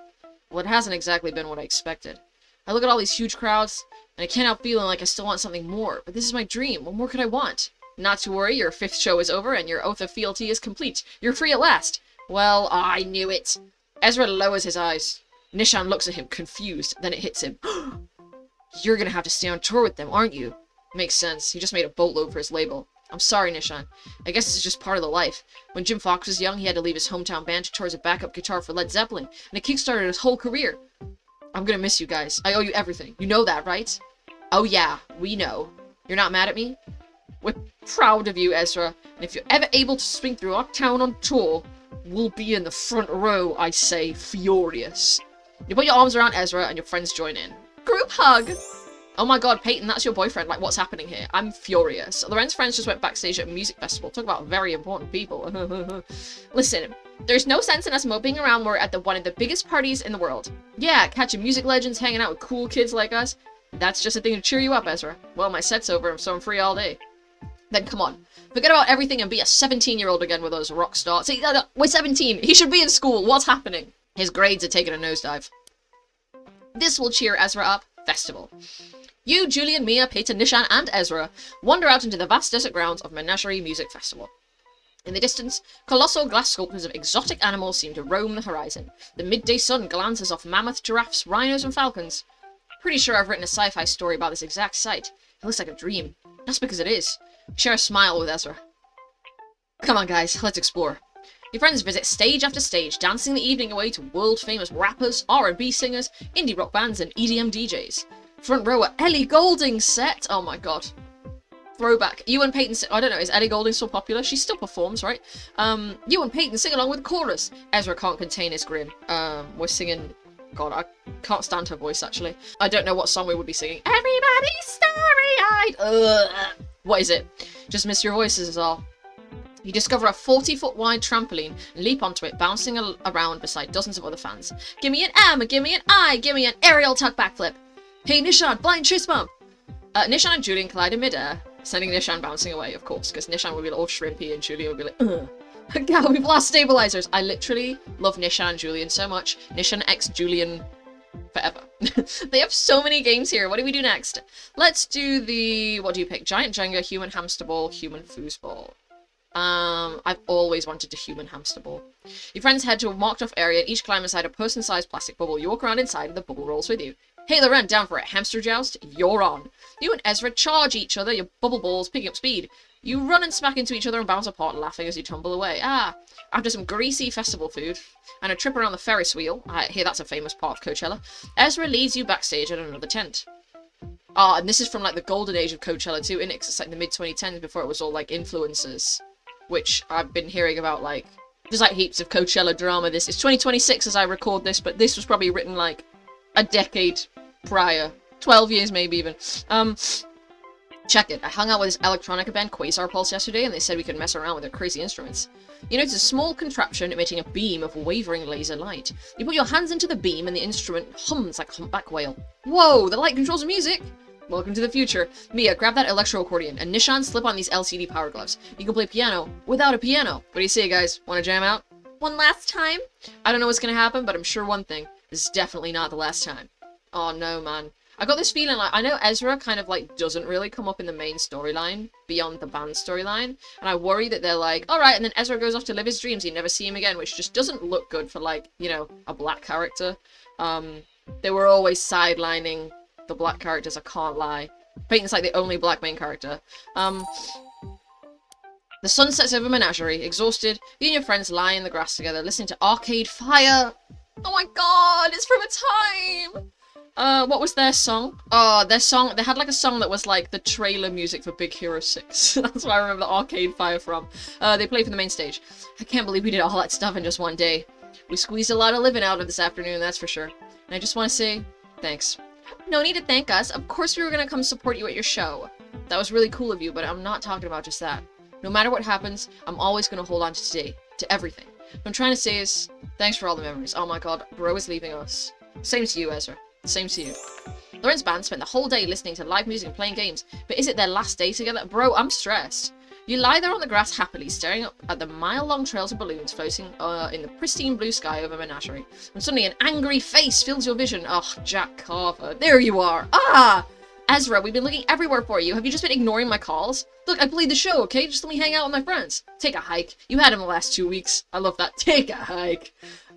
Well, it hasn't exactly been what I expected. I look at all these huge crowds, and I can't help feeling like I still want something more. But this is my dream. What more could I want? Not to worry, your 5th show is over, and your oath of fealty is complete. You're free at last. Well, I knew it. Ezra lowers his eyes. Nishan looks at him, confused. Then it hits him. You're gonna have to stay on tour with them, aren't you? Makes sense. He just made a boatload for his label. I'm sorry, Nishan. I guess this is just part of the life. When Jim Fox was young, he had to leave his hometown band to tour as a backup guitar for Led Zeppelin, and it kickstarted his whole career. I'm gonna miss you guys. I owe you everything. You know that, right? Oh yeah, we know. You're not mad at me? We're proud of you, Ezra, and if you're ever able to swing through our town on tour, we'll be in the front row, I say, furious. You put your arms around Ezra, and your friends join in. Group hug! Oh my god, Peyton, that's your boyfriend. Like, what's happening here? I'm furious. Loren's friends just went backstage at a music festival. Talk about very important people. Listen, there's no sense in us moping around. We're at one of the biggest parties in the world. Yeah, catching music legends, hanging out with cool kids like us. That's just a thing to cheer you up, Ezra. Well, my set's over, so I'm free all day. Then come on. Forget about everything and be a 17-year-old again with us, rock star. See, we're 17. He should be in school. What's happening? His grades are taking a nosedive. This will cheer Ezra up. Festival. You, Julian, Mia, Peyton, Nishan, and Ezra wander out into the vast desert grounds of Menagerie Music Festival. In the distance, colossal glass sculptures of exotic animals seem to roam the horizon. The midday sun glances off mammoth, giraffes, rhinos, and falcons. Pretty sure I've written a sci-fi story about this exact site. It looks like a dream. That's because it is. Share a smile with Ezra. Come on, guys, let's explore. Your friends visit stage after stage, dancing the evening away to world-famous rappers, R&B singers, indie rock bands, and EDM DJs. Front row at Ellie Goulding's set. Oh my god. Throwback. You and Peyton I don't know, is Ellie Goulding still popular? She still performs, right? You and Peyton sing along with the chorus. Ezra can't contain his grin. We're singing... God, I can't stand her voice, actually. I don't know what song we would be singing. Everybody's starry-eyed. Ugh. What is it? Just miss your voices is all. You discover a 40-foot wide trampoline and leap onto it, bouncing around beside dozens of other fans. Gimme an M, gimme an I, gimme an aerial tuck backflip. Hey Nishan, blind chase bump! Nishan and Julian collide in midair, sending Nishan bouncing away, of course, because Nishan would be all shrimpy and Julian would be like, ugh. God, we've lost stabilizers. I literally love Nishan and Julian so much. Nishan x Julian forever. They have so many games here. What do we do next? Let's do the... What do you pick? Giant Jenga, human hamster ball, human foosball. I've always wanted a human hamster ball. Your friends head to a marked off area and each climb inside a person-sized plastic bubble. You walk around inside and the bubble rolls with you. Hey Loren, down for it. Hamster joust? You're on. You and Ezra charge each other, your bubble balls picking up speed. You run and smack into each other and bounce apart, laughing as you tumble away. After some greasy festival food and a trip around the Ferris wheel, I hear that's a famous part of Coachella, Ezra leads you backstage at another tent. And this is from like the golden age of Coachella too, innit? 'Cause it's like the mid-2010s before it was all like influencers, which I've been hearing about. Like, there's like heaps of Coachella drama. This is 2026 as I record this, but this was probably written like a decade prior, 12 years maybe even. Check it. I hung out with this electronica band Quasar Pulse yesterday and they said we could mess around with their crazy instruments. You notice a small contraption emitting a beam of wavering laser light. You put your hands into the beam and the instrument hums like a humpback whale. Whoa, the light controls the music! Welcome to the future. Mia, grab that electro accordion, and Nishan, slip on these LCD power gloves. You can play piano without a piano. What do you say, guys? Wanna jam out? One last time? I don't know what's gonna happen, but I'm sure one thing. This is definitely not the last time. Oh no, man. I got this feeling like, I know Ezra kind of like doesn't really come up in the main storyline beyond the band storyline, and I worry that they're like, alright, and then Ezra goes off to live his dreams, you never see him again, which just doesn't look good for like, you know, a black character. They were always sidelining the black characters, I can't lie. Peyton's like the only black main character. The sun sets over Menagerie, exhausted, you and your friends lie in the grass together, listening to Arcade Fire. Oh my god, it's from a time! What was their song? Oh, their song, they had like a song that was like the trailer music for Big Hero 6. That's where I remember the Arcade Fire from. They played for the main stage. I can't believe we did all that stuff in just one day. We squeezed a lot of living out of this afternoon, that's for sure. And I just want to say, thanks. No need to thank us. Of course we were going to come support you at your show. That was really cool of you, but I'm not talking about just that. No matter what happens, I'm always going to hold on to today. To everything. What I'm trying to say is, thanks for all the memories. Oh my god, bro is leaving us. Same to you, Ezra. Same to you. Lauren's band spent the whole day listening to live music and playing games, but is it their last day together? Bro, I'm stressed. You lie there on the grass happily, staring up at the mile-long trails of balloons floating in the pristine blue sky over Menagerie. When suddenly an angry face fills your vision. Oh, Jack Carver. There you are. Ah! Ezra, we've been looking everywhere for you. Have you just been ignoring my calls? Look, I played the show, okay? Just let me hang out with my friends. Take a hike. You had him the last 2 weeks. I love that. Take a hike.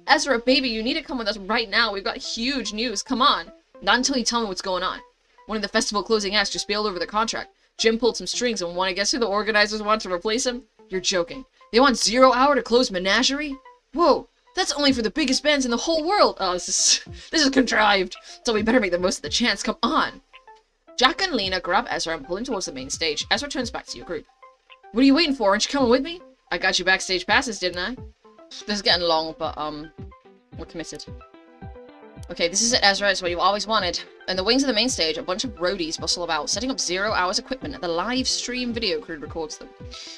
Ezra, baby, you need to come with us right now. We've got huge news. Come on. Not until you tell me what's going on. One of the festival closing acts just bailed over the contract. Jim pulled some strings and want to guess who the organizers want to replace him? You're joking. They want 0 Hour to close Menagerie? Whoa, that's only for the biggest bands in the whole world. Oh, this is contrived. So we better make the most of the chance. Come on. Jack and Lena grab Ezra and pull him towards the main stage. Ezra turns back to your group. What are you waiting for? Aren't you coming with me? I got you backstage passes, didn't I? This is getting long, but we're committed. Okay, this is it, Ezra. It's what you always wanted. In the wings of the main stage, a bunch of roadies bustle about, setting up 0 Hour's equipment, and the live stream video crew records them.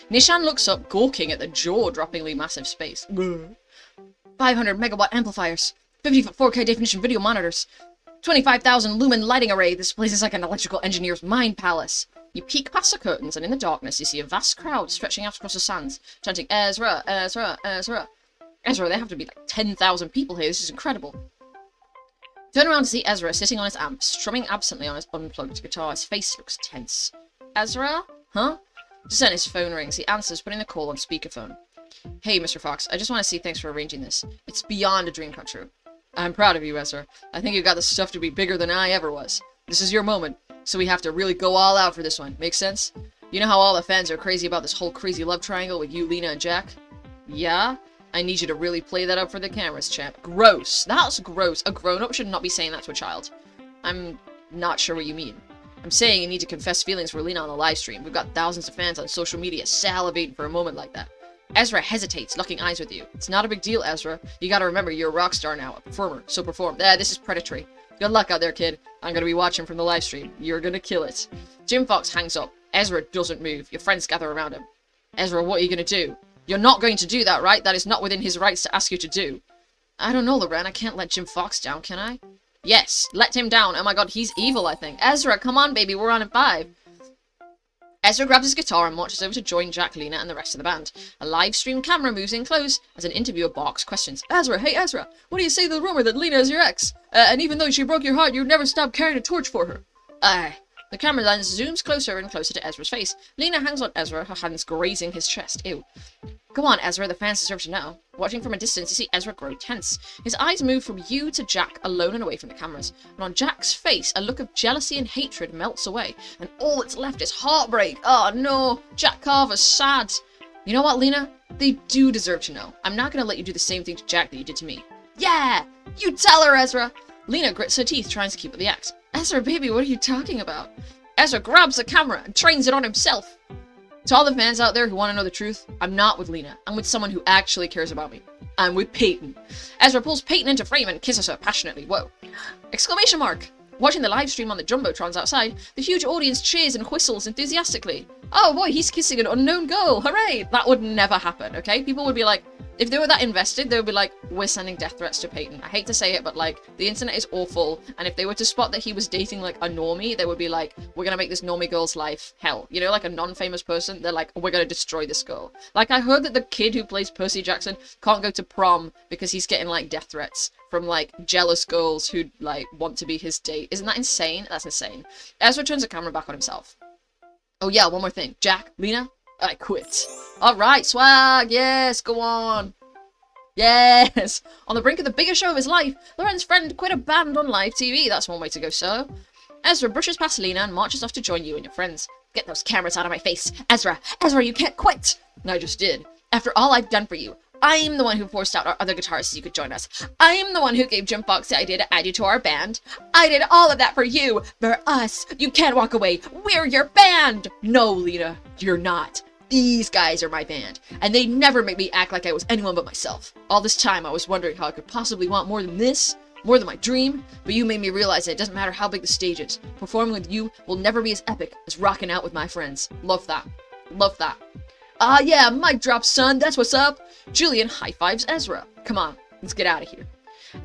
Nishan looks up, gawking at the jaw-droppingly massive space. 500 megawatt amplifiers, 50-foot 4K definition video monitors, 25,000 lumen lighting array. This place is like an electrical engineer's mind palace. You peek past the curtains, and in the darkness, you see a vast crowd stretching out across the sands, chanting, Ezra, Ezra, Ezra. Ezra, there have to be like 10,000 people here. This is incredible. Turn around to see Ezra sitting on his amp, strumming absently on his unplugged guitar. His face looks tense. Ezra? Huh? Just then his phone rings. He answers, putting the call on speakerphone. Hey, Mr. Fox. I just want to say thanks for arranging this. It's beyond a dream come true. I'm proud of you, Ezra. I think you got the stuff to be bigger than I ever was. This is your moment, so we have to really go all out for this one. Make sense? You know how all the fans are crazy about this whole crazy love triangle with you, Lena, and Jack? Yeah? I need you to really play that up for the cameras, champ. Gross. That's gross. A grown-up should not be saying that to a child. I'm not sure what you mean. I'm saying you need to confess feelings for Lena on the live stream. We've got thousands of fans on social media salivating for a moment like that. Ezra hesitates, locking eyes with you. It's not a big deal, Ezra. You gotta remember you're a rock star now, a performer, so perform. This is predatory. Good luck out there, kid. I'm gonna be watching from the live stream. You're gonna kill it. Jim Fox hangs up. Ezra doesn't move. Your friends gather around him. Ezra, what are you gonna do? You're not going to do that, right? That is not within his rights to ask you to do. I don't know, Loren. I can't let Jim Fox down, can I? Yes, let him down. Oh my god, he's evil, I think. Ezra, come on, baby. We're on in 5. Ezra grabs his guitar and marches over to join Jack, Lena, and the rest of the band. A live stream camera moves in close as an interviewer barks questions. Ezra, hey Ezra, what do you say to the rumor that Lena is your ex? And even though she broke your heart, you never stopped carrying a torch for her. The camera lens zooms closer and closer to Ezra's face. Lena hangs on Ezra, her hands grazing his chest. Ew. Go on, Ezra, the fans deserve to know. Watching from a distance, you see Ezra grow tense. His eyes move from you to Jack, alone and away from the cameras. And on Jack's face, a look of jealousy and hatred melts away. And all that's left is heartbreak. Oh no, Jack Carver's sad. You know what, Lena? They do deserve to know. I'm not going to let you do the same thing to Jack that you did to me. Yeah! You tell her, Ezra! Lena grits her teeth, trying to keep up the act. Ezra, baby, what are you talking about? Ezra grabs the camera and trains it on himself. To all the fans out there who want to know the truth, I'm not with Lena. I'm with someone who actually cares about me. I'm with Peyton. Ezra pulls Peyton into frame and kisses her passionately. Whoa. Exclamation mark! Watching the live stream on the Jumbotrons outside, the huge audience cheers and whistles enthusiastically. Oh boy, he's kissing an unknown girl! Hooray! That would never happen, okay? People would be like, if they were that invested, they would be like, we're sending death threats to Peyton. I hate to say it, but like, the internet is awful, and if they were to spot that he was dating like a normie, they would be like, we're gonna make this normie girl's life hell. You know, like a non-famous person, they're like, we're gonna destroy this girl. Like, I heard that the kid who plays Percy Jackson can't go to prom because he's getting like death threats from like jealous girls who like want to be his date. Isn't that insane? That's insane. Ezra turns the camera back on himself. Oh yeah, one more thing. Jack, Lena, I quit. Alright, swag, yes, go on. Yes! On the brink of the biggest show of his life, Loren's friend quit a band on live TV. That's one way to go, sir. Ezra brushes past Lena and marches off to join you and your friends. Get those cameras out of my face. Ezra, you can't quit! And I just did. After all I've done for you, I'm the one who forced out our other guitarists so you could join us. I'm the one who gave Jim Fox the idea to add you to our band. I did all of that for you, for us. You can't walk away. We're your band. No, Lena, you're not. These guys are my band, and they never make me act like I was anyone but myself. All this time I was wondering how I could possibly want more than this, more than my dream, but you made me realize that it doesn't matter how big the stage is. Performing with you will never be as epic as rocking out with my friends. Love that. Love that. Ah yeah, mic drop, son, that's what's up. Julian high-fives Ezra. Come on, let's get out of here.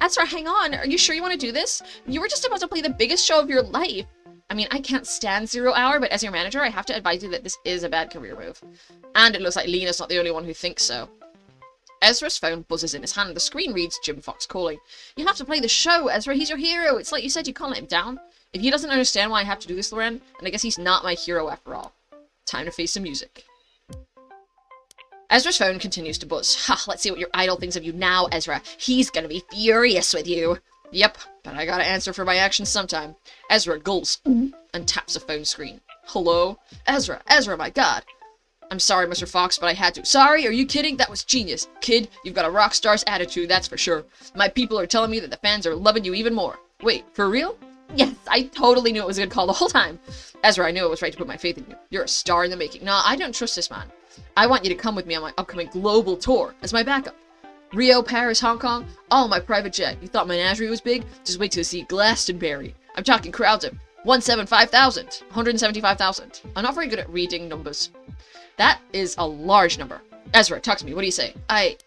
Ezra, hang on, are you sure you want to do this? You were just about to play the biggest show of your life. I mean, I can't stand 0 Hour, but as your manager, I have to advise you that this is a bad career move. And it looks like Lena's not the only one who thinks so. Ezra's phone buzzes in his hand. The screen reads Jim Fox calling. You have to play the show, Ezra. He's your hero. It's like you said, you can't let him down. If he doesn't understand why I have to do this, Loren, then I guess he's not my hero after all. Time to face some music. Ezra's phone continues to buzz. Ha, let's see what your idol thinks of you now, Ezra. He's gonna be furious with you. Yep, but I gotta answer for my actions sometime. Ezra gulps and taps the phone screen. Hello? Ezra, my god. I'm sorry, Mr. Fox, but I had to. Sorry? Are you kidding? That was genius. Kid, you've got a rock star's attitude, that's for sure. My people are telling me that the fans are loving you even more. Wait, for real? Yes, I totally knew it was a good call the whole time. Ezra, I knew it was right to put my faith in you. You're a star in the making. Nah, I don't trust this man. I want you to come with me on my upcoming global tour as my backup. Rio, Paris, Hong Kong, all my private jet. You thought Menagerie was big? Just wait till you see Glastonbury. I'm talking crowds of 175,000. I'm not very good at reading numbers. That is a large number. Ezra, talk to me. What do you say? I've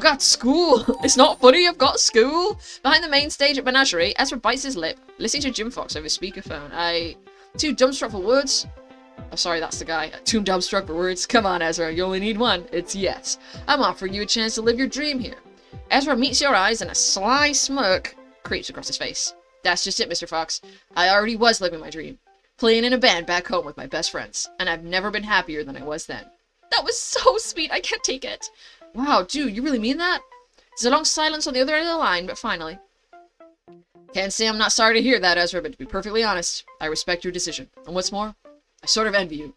got school. It's not funny. I've got school. Behind the main stage at Menagerie, Ezra bites his lip, listening to Jim Fox over his speakerphone. Too dumbstruck for words. Oh, sorry, that's the guy. Too dumbstruck for words. Come on, Ezra. You only need one. It's yes. I'm offering you a chance to live your dream here. Ezra meets your eyes and a sly smirk creeps across his face. That's just it, Mr. Fox. I already was living my dream. Playing in a band back home with my best friends. And I've never been happier than I was then. That was so sweet. I can't take it. Wow, dude, you really mean that? There's a long silence on the other end of the line, but finally. Can't say I'm not sorry to hear that, Ezra, but to be perfectly honest, I respect your decision. And what's more, I sort of envy you.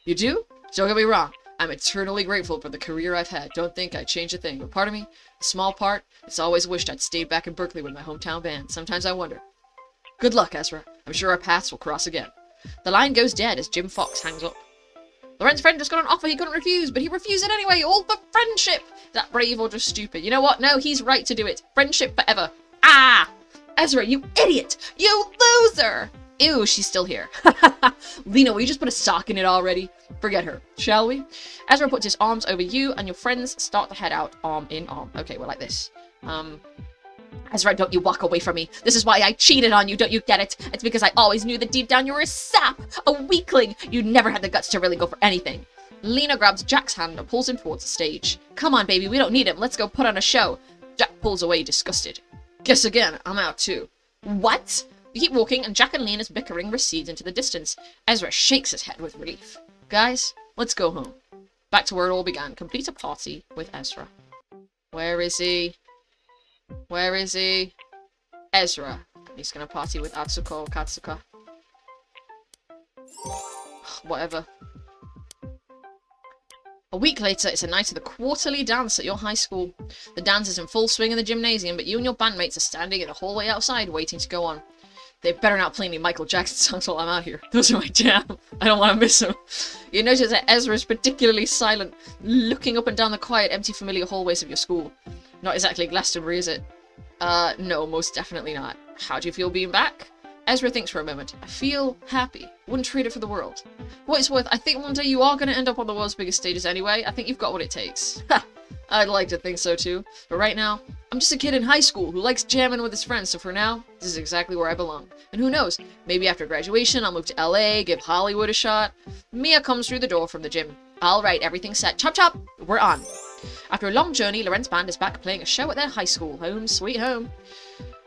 You do? Don't get me wrong. I'm eternally grateful for the career I've had. Don't think I'd change a thing. But part of me, a small part, has always wished I'd stayed back in Berkeley with my hometown band. Sometimes I wonder. Good luck, Ezra. I'm sure our paths will cross again. The line goes dead as Jim Fox hangs up. Loren's friend just got an offer he couldn't refuse, but he refused it anyway, all for friendship! Is that brave or just stupid? You know what? No, he's right to do it. Friendship forever. Ah! Ezra, you idiot! You loser! Ew, she's still here. Lena, will you just put a sock in it already? Forget her, shall we? Ezra puts his arms over you, and your friends start to head out arm in arm. Okay, we're like this. Ezra, don't you walk away from me. This is why I cheated on you, don't you get it? It's because I always knew that deep down you were a sap, a weakling. You never had the guts to really go for anything. Lena grabs Jack's hand and pulls him towards the stage. Come on, baby, we don't need him. Let's go put on a show. Jack pulls away, disgusted. Guess again, I'm out too. What? You keep walking, and Jack and Lena's bickering recedes into the distance. Ezra shakes his head with relief. Guys, let's go home. Back to where it all began. Complete a party with Ezra. Where is he? Where is he? Ezra. He's gonna party with Atsuko or Katsuka. Whatever. A week later, it's a night of the quarterly dance at your high school. The dance is in full swing in the gymnasium, but you and your bandmates are standing in the hallway outside waiting to go on. They better not play any Michael Jackson songs while I'm out here. Those are my jam. I don't want to miss them. You notice that Ezra is particularly silent, looking up and down the quiet, empty, familiar hallways of your school. Not exactly Glastonbury, is it? No, most definitely not. How do you feel being back? Ezra thinks for a moment. I feel happy. Wouldn't trade it for the world. For what it's worth, I think one day you are going to end up on the world's biggest stages anyway. I think you've got what it takes. Ha! I'd like to think so too. But right now, I'm just a kid in high school who likes jamming with his friends, so for now, this is exactly where I belong. And who knows, maybe after graduation I'll move to LA, give Hollywood a shot. Mia comes through the door from the gym. Alright, everything's set. Chop chop! We're on. After a long journey, Loren's band is back playing a show at their high school. Home sweet home.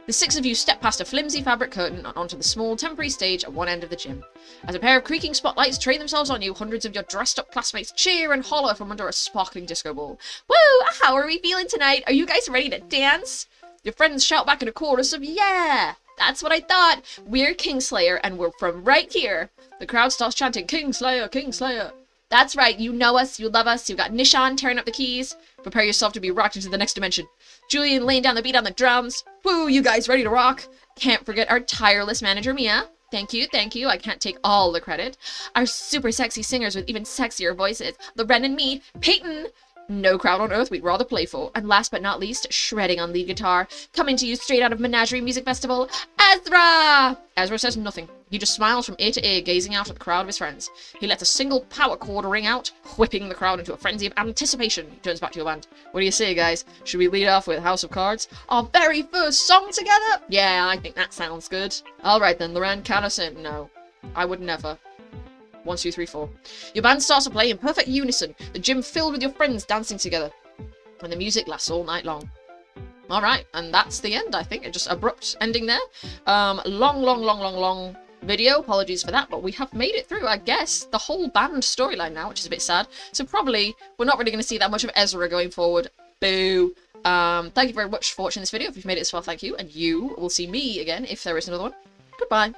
The six of you step past a flimsy fabric curtain and onto the small temporary stage at one end of the gym. As a pair of creaking spotlights train themselves on you, hundreds of your dressed-up classmates cheer and holler from under a sparkling disco ball. Woo! How are we feeling tonight? Are you guys ready to dance? Your friends shout back in a chorus of, yeah! That's what I thought! We're Kingslayer, and we're from right here! The crowd starts chanting, Kingslayer, Kingslayer! That's right, you know us, you love us, you got Nishan tearing up the keys. Prepare yourself to be rocked into the next dimension. Julian laying down the beat on the drums. Woo, you guys ready to rock? Can't forget our tireless manager, Mia. Thank you, I can't take all the credit. Our super sexy singers with even sexier voices, Loren and me, Peyton. No crowd on earth we'd rather play for. And last but not least, shredding on lead guitar, coming to you straight out of Menagerie Music Festival, Ezra! Ezra says nothing. He just smiles from ear to ear, gazing out at the crowd of his friends. He lets a single power chord ring out, whipping the crowd into a frenzy of anticipation. He turns back to your band. What do you say, guys? Should we lead off with House of Cards? Our very first song together? Yeah, I think that sounds good. Alright then, Loren, count us in. No, I would never. 1, 2, 3, 4. Your band starts to play in perfect unison, the gym filled with your friends dancing together. And the music lasts all night long. Alright, and that's the end, I think. It just abrupt ending there. Long video. Apologies for that, but we have made it through, I guess, the whole band storyline now, which is a bit sad. So probably we're not really going to see that much of Ezra going forward. Boo. Thank you very much for watching this video. If you've made it this far, thank you. And you will see me again if there is another one. Goodbye.